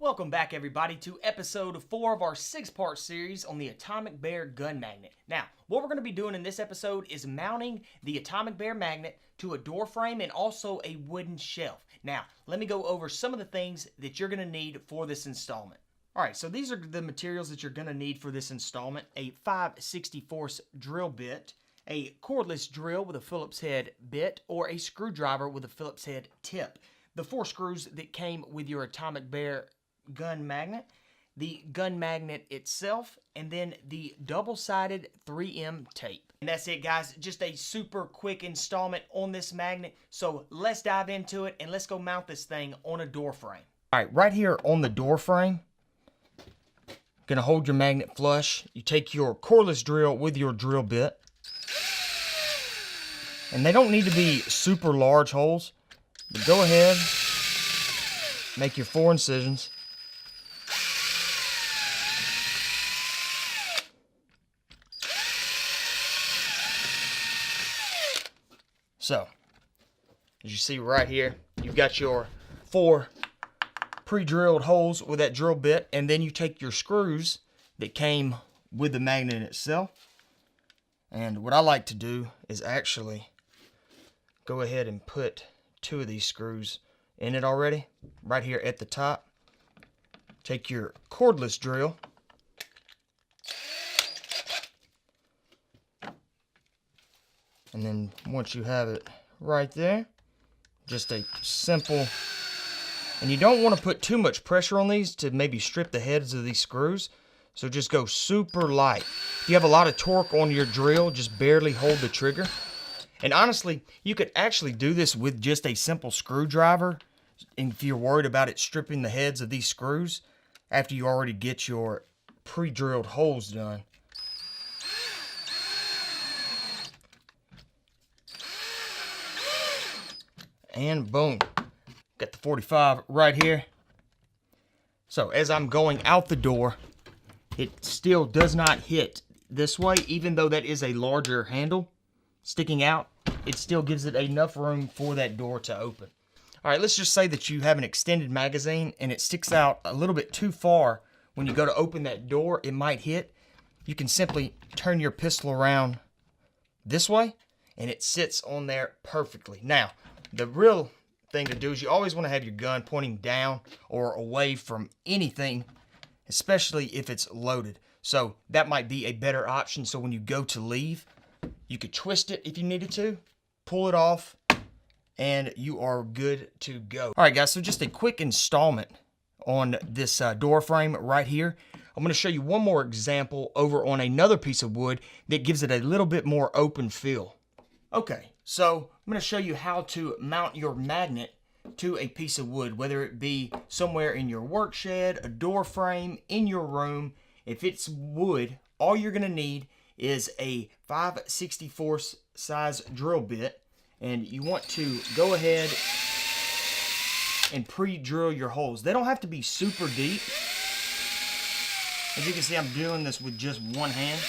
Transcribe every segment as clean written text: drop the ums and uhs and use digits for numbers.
Welcome back, everybody, to episode 4 of our 6-part series on the atomicbear gun magnet. Now, what we're going to be doing in this episode is mounting the atomicbear magnet to a door frame and also a wooden shelf. Now, let me go over some of the things that you're going to need for this installment. Alright, so these are the materials that you're going to need for this installment. A 5/64 drill bit, a cordless drill with a Phillips head bit, or a screwdriver with a Phillips head tip. The 4 screws that came with your atomicbear gun magnet, the gun magnet itself, and then the double-sided 3M tape. And that's it, guys. Just a super quick installment on this magnet. So let's dive into it and let's go mount this thing on a door frame. Alright, right here on the door frame, gonna hold your magnet flush. You take your cordless drill with your drill bit. And they don't need to be super large holes. But go ahead, make your 4 incisions. So, as you see right here, you've got your 4 pre-drilled holes with that drill bit, and then you take your screws that came with the magnet itself. And what I like to do is actually go ahead and put 2 of these screws in it already, right here at the top. Take your cordless drill, and then once you have it right there, just a simple, and you don't want to put too much pressure on these to maybe strip the heads of these screws, so just go super light. If you have a lot of torque on your drill, just barely hold the trigger. And honestly, you could actually do this with just a simple screwdriver, and if you're worried about it stripping the heads of these screws after you already get your pre-drilled holes done. And boom, got the 45 right here. So as I'm going out the door, it still does not hit this way, even though that is a larger handle sticking out. It still gives it enough room for that door to open. All right, let's just say that you have an extended magazine and it sticks out a little bit too far. When you go to open that door, it might hit. You can simply turn your pistol around this way and it sits on there perfectly. Now, the real thing to do is you always want to have your gun pointing down or away from anything, especially if it's loaded. So that might be a better option. So when you go to leave, you could twist it if you needed to, pull it off, and you are good to go. All right, guys, so just a quick installment on this door frame right here. I'm going to show you one more example over on another piece of wood that gives it a little bit more open feel. Okay, so I'm going to show you how to mount your magnet to a piece of wood, whether it be somewhere in your work shed, a door frame, in your room. If it's wood, all you're going to need is a 5/64 size drill bit, and you want to go ahead and pre-drill your holes. They don't have to be super deep. As you can see, I'm doing this with just one hand.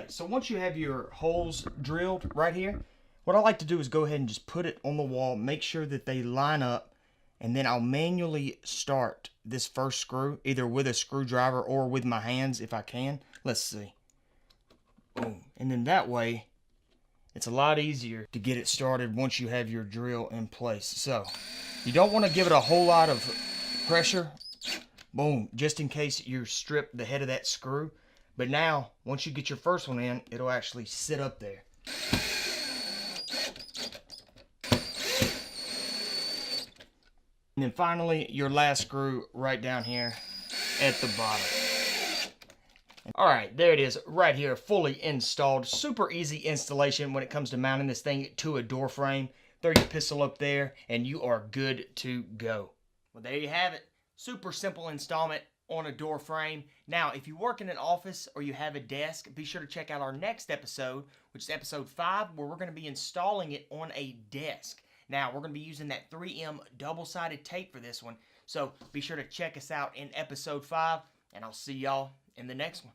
So once you have your holes drilled right here, what I like to do is go ahead and just put it on the wall, make sure that they line up, and then I'll manually start this first screw, either with a screwdriver or with my hands if I can. Let's see. Boom. And then that way, it's a lot easier to get it started once you have your drill in place. So, you don't want to give it a whole lot of pressure. Boom. Just in case you strip the head of that screw. But now, once you get your first one in, it'll actually sit up there. And then finally, your last screw right down here at the bottom. Alright, there it is right here, fully installed. Super easy installation when it comes to mounting this thing to a door frame. Throw your pistol up there and you are good to go. Well, there you have it. Super simple installment on a door frame. Now, if you work in an office or you have a desk, be sure to check out our next episode, which is episode 5, where we're going to be installing it on a desk. Now, we're going to be using that 3M double-sided tape for this one, so be sure to check us out in episode 5, and I'll see y'all in the next one.